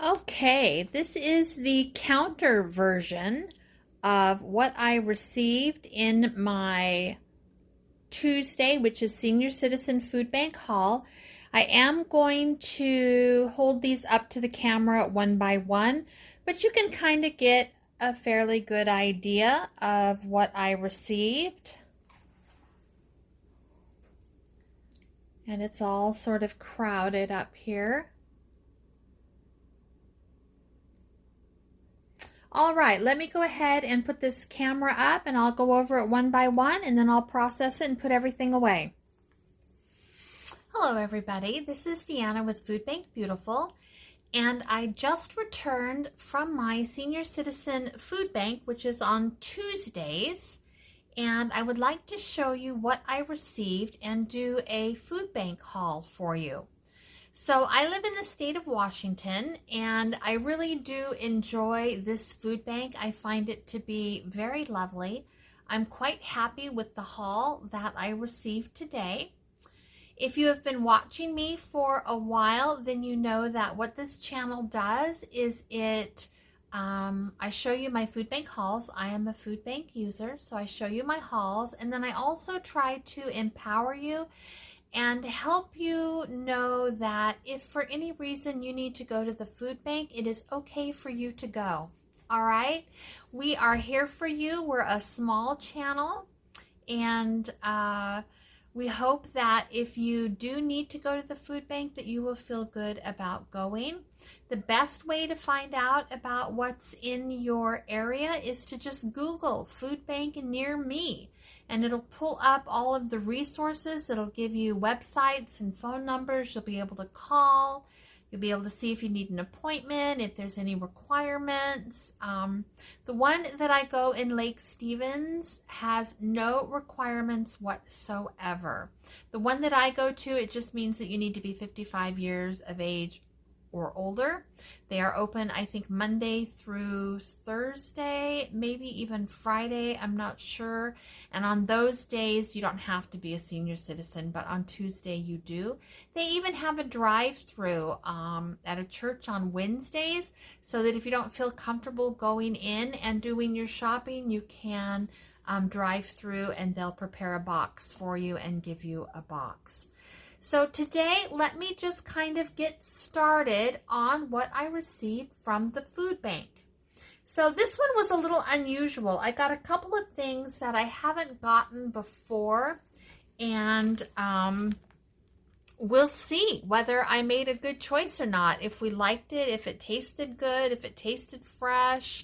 Okay, this is the counter version of what I received in my Tuesday, which is Senior Citizen Food Bank haul. I am going to hold these up to the camera one by one, but you can kind of get a fairly good idea of what I received. And it's all sort of crowded up here. All right, let me go ahead and put this camera up and I'll go over it one by one and then I'll process it and put everything away. Hello everybody, this is Deanna with Food Bank Beautiful, and I just returned from my Senior Citizen Food Bank, which is on Tuesdays, and I would like to show you what I received and do a food bank haul for you. So I live in the state of Washington, and I really do enjoy this food bank. I find it to be very lovely. I'm quite happy with the haul that I received today. If you have been watching me for a while, then you know that what this channel does is I show you my food bank hauls. I am a food bank user, so I show you my hauls, and then I also try to empower you and help you know that if for any reason you need to go to the food bank, it is okay for you to go. All right? We are here for you. We're a small channel, and we hope that if you do need to go to the food bank, that you will feel good about going. The best way to find out about what's in your area is to just Google food bank near me, and it'll pull up all of the resources. It'll give you websites and phone numbers you'll be able to call. You'll be able to see if you need an appointment, if there's any requirements. The one that I go in Lake Stevens has no requirements whatsoever. The one that I go to, it just means that you need to be 55 years of age or older. They are open, I think, Monday through Thursday, maybe even Friday, I'm not sure. And on those days, you don't have to be a senior citizen, but on Tuesday you do. They even have a drive-through at a church on Wednesdays, so that if you don't feel comfortable going in and doing your shopping, you can drive through and they'll prepare a box for you and give you a box. So today, let me just kind of get started on what I received from the food bank. So this one was a little unusual. I got a couple of things that I haven't gotten before, and we'll see whether I made a good choice or not, if we liked it, if it tasted good, if it tasted fresh.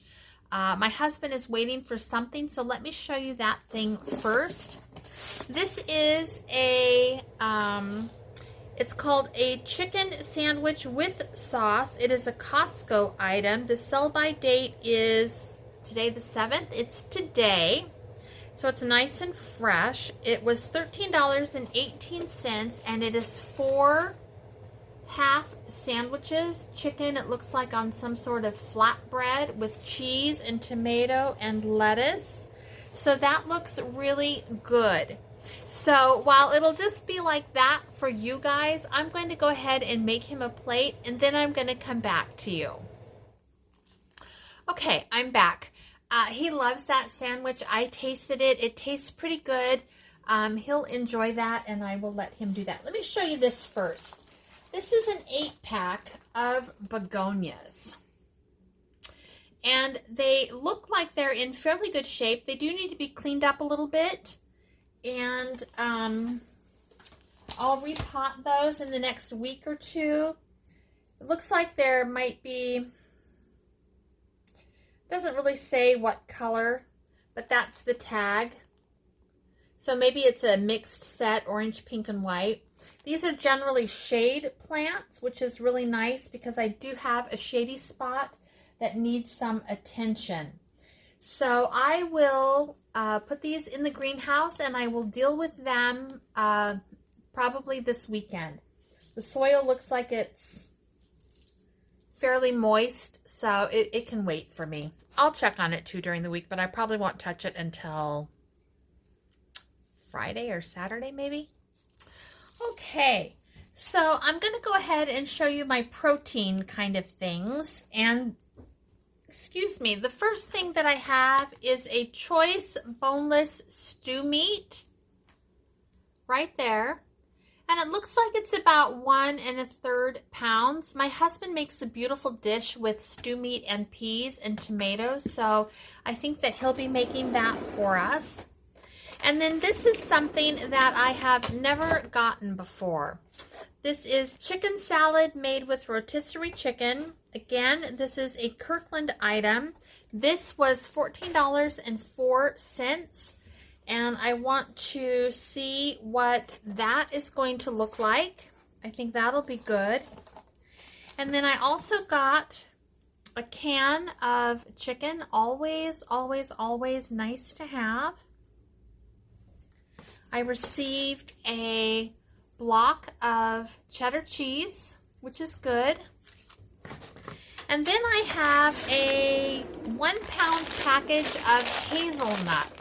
My husband is waiting for something, so let me show you that thing first. This is it's called a chicken sandwich with sauce. It is a Costco item. The sell-by date is today the 7th. It's today, so it's nice and fresh. It was $13.18, and it is 4 half sandwiches. Chicken, it looks like on some sort of flatbread with cheese and tomato and lettuce. So that looks really good. So while it'll just be like that for you guys, I'm going to go ahead and make him a plate, and then I'm going to come back to you. Okay, I'm back. He loves that sandwich. I tasted it. It tastes pretty good. He'll enjoy that, and I will let him do that. Let me show you this first. This is an 8-pack of begonias. And they look like they're in fairly good shape. They do need to be cleaned up a little bit. And I'll repot those in the next week or two. It looks like there might be, doesn't really say what color, but that's the tag. So maybe it's a mixed set, orange, pink, and white. These are generally shade plants, which is really nice because I do have a shady spot that needs some attention. So I will put these in the greenhouse, and I will deal with them probably this weekend. The soil looks like it's fairly moist, so it can wait for me. I'll check on it too during the week, but I probably won't touch it until Friday or Saturday maybe. Okay, So I'm going to go ahead and show you my protein kind of things. And excuse me, the first thing that I have is a Choice boneless stew meat right there. And it looks like it's about 1 1/3 pounds. My husband makes a beautiful dish with stew meat and peas and tomatoes, so I think that he'll be making that for us. And then this is something that I have never gotten before. This is chicken salad made with rotisserie chicken. Again, this is a Kirkland item. This was $14.04. And I want to see what that is going to look like. I think that'll be good. And then I also got a can of chicken. Always, always, always nice to have. I received a block of cheddar cheese, which is good. And then I have a 1-pound package of hazelnuts.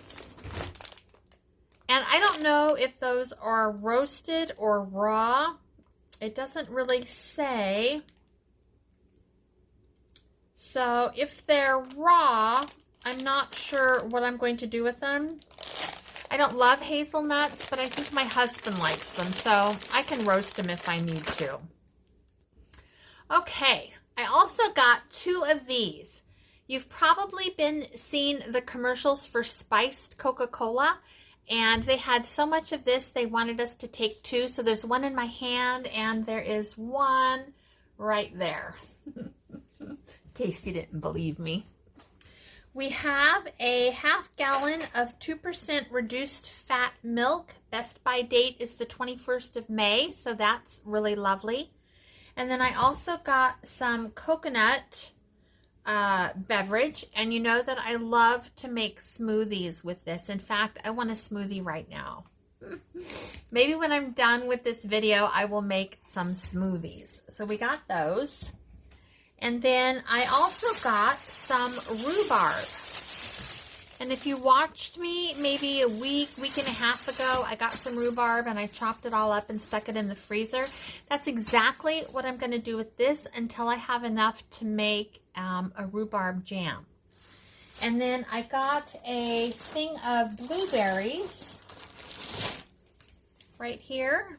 And I don't know if those are roasted or raw. It doesn't really say. So if they're raw, I'm not sure what I'm going to do with them. I don't love hazelnuts, but I think my husband likes them, so I can roast them if I need to. Okay, I also got 2 of these. You've probably been seeing the commercials for spiced Coca-Cola. And they had so much of this, they wanted us to take 2. So there's one in my hand, and there is one right there. In case you didn't believe me. We have a 1/2 gallon of 2% reduced fat milk. Best by date is the 21st of May, so that's really lovely. And then I also got some coconut beverage, and you know that I love to make smoothies with this. In fact, I want a smoothie right now. Maybe when I'm done with this video, I will make some smoothies. So we got those. And then I also got some rhubarb. And if you watched me maybe a week and a half ago, I got some rhubarb and I chopped it all up and stuck it in the freezer. That's exactly what I'm going to do with this until I have enough to make a rhubarb jam. And then I got a thing of blueberries right here.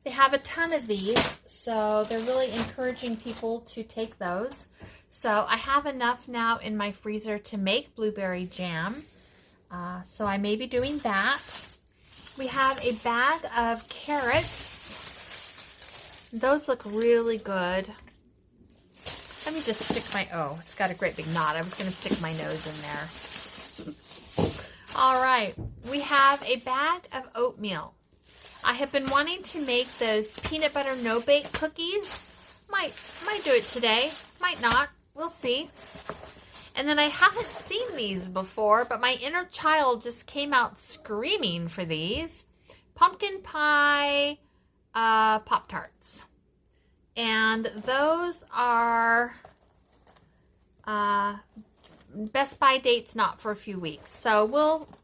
They have a ton of these, so they're really encouraging people to take those. So I have enough now in my freezer to make blueberry jam. So I may be doing that. We have a bag of carrots. Those look really good. Let me just stick my, oh, it's got a great big knot. I was going to stick my nose in there. All right, we have a bag of oatmeal. I have been wanting to make those peanut butter no-bake cookies. Might do it today, might not. We'll see. And then I haven't seen these before, but my inner child just came out screaming for these. Pumpkin pie Pop-Tarts. And those are best by dates not for a few weeks. So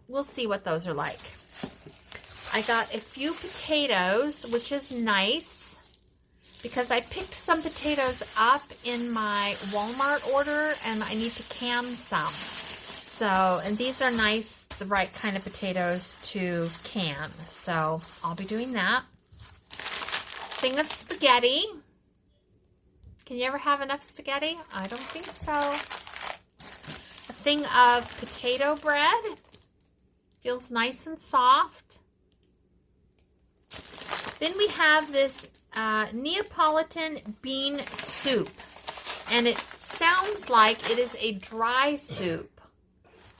we'll see what those are like. I got a few potatoes, which is nice, because I picked some potatoes up in my Walmart order, and I need to can some. So, and these are nice, the right kind of potatoes to can. So, I'll be doing that. Thing of spaghetti. Can you ever have enough spaghetti? I don't think so. A thing of potato bread. Feels nice and soft. Then we have this Neapolitan bean soup, and it sounds like it is a dry soup.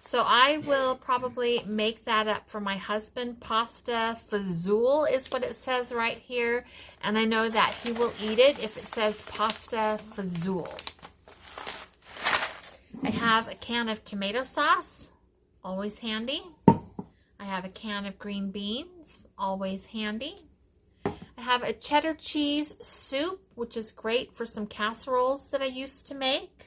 So I will probably make that up for my husband. Pasta fazool is what it says right here, and I know that he will eat it if it says pasta fazool. I have a can of tomato sauce, always handy. I have a can of green beans, always handy. I have a cheddar cheese soup, which is great for some casseroles that I used to make.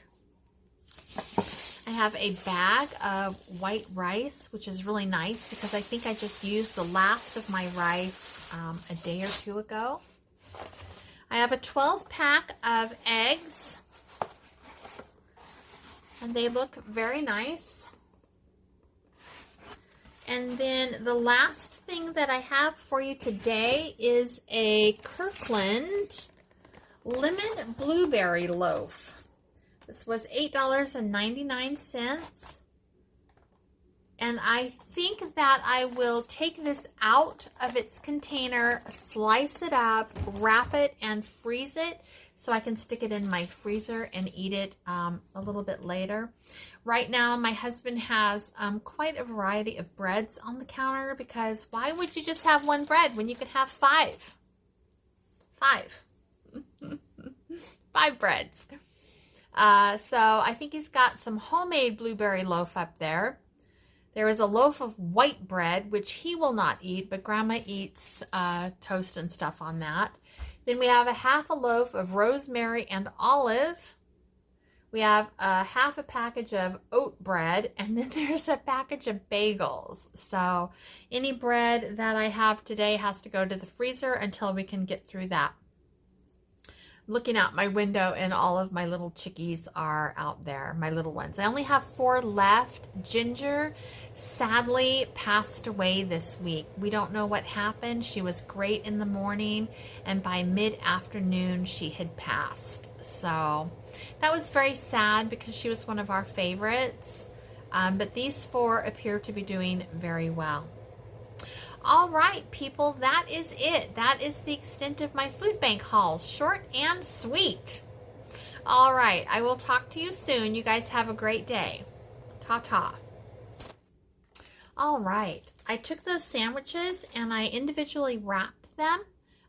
I have a bag of white rice, which is really nice because I think I just used the last of my rice a day or two ago. I have a 12 pack of eggs, and they look very nice. And then the last thing that I have for you today is a Kirkland lemon blueberry loaf. This was $8.99. And I think that I will take this out of its container, slice it up, wrap it, and freeze it so I can stick it in my freezer and eat it a little bit later. Right now, my husband has quite a variety of breads on the counter, because why would you just have one bread when you could have five? Five breads. So I think he's got some homemade blueberry loaf up there. There is a loaf of white bread, which he will not eat, but Grandma eats toast and stuff on that. Then we have a half a loaf of rosemary and olive. We have a half a package of oat bread, and then there's a package of bagels. So any bread that I have today has to go to the freezer until we can get through that. Looking out my window, and all of my little chickies are out there, my little ones. I only have 4 left. Ginger sadly passed away this week. We don't know what happened. She was great in the morning, and by mid-afternoon she had passed. So that was very sad, because she was one of our favorites. But these 4 appear to be doing very well. All right, people, that is it. That is the extent of my food bank haul. Short and sweet. All right, I will talk to you soon. You guys have a great day. Ta-ta. All right, I took those sandwiches and I individually wrapped them.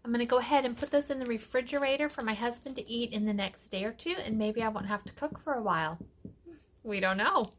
I'm going to go ahead and put those in the refrigerator for my husband to eat in the next day or two, and maybe I won't have to cook for a while. We don't know.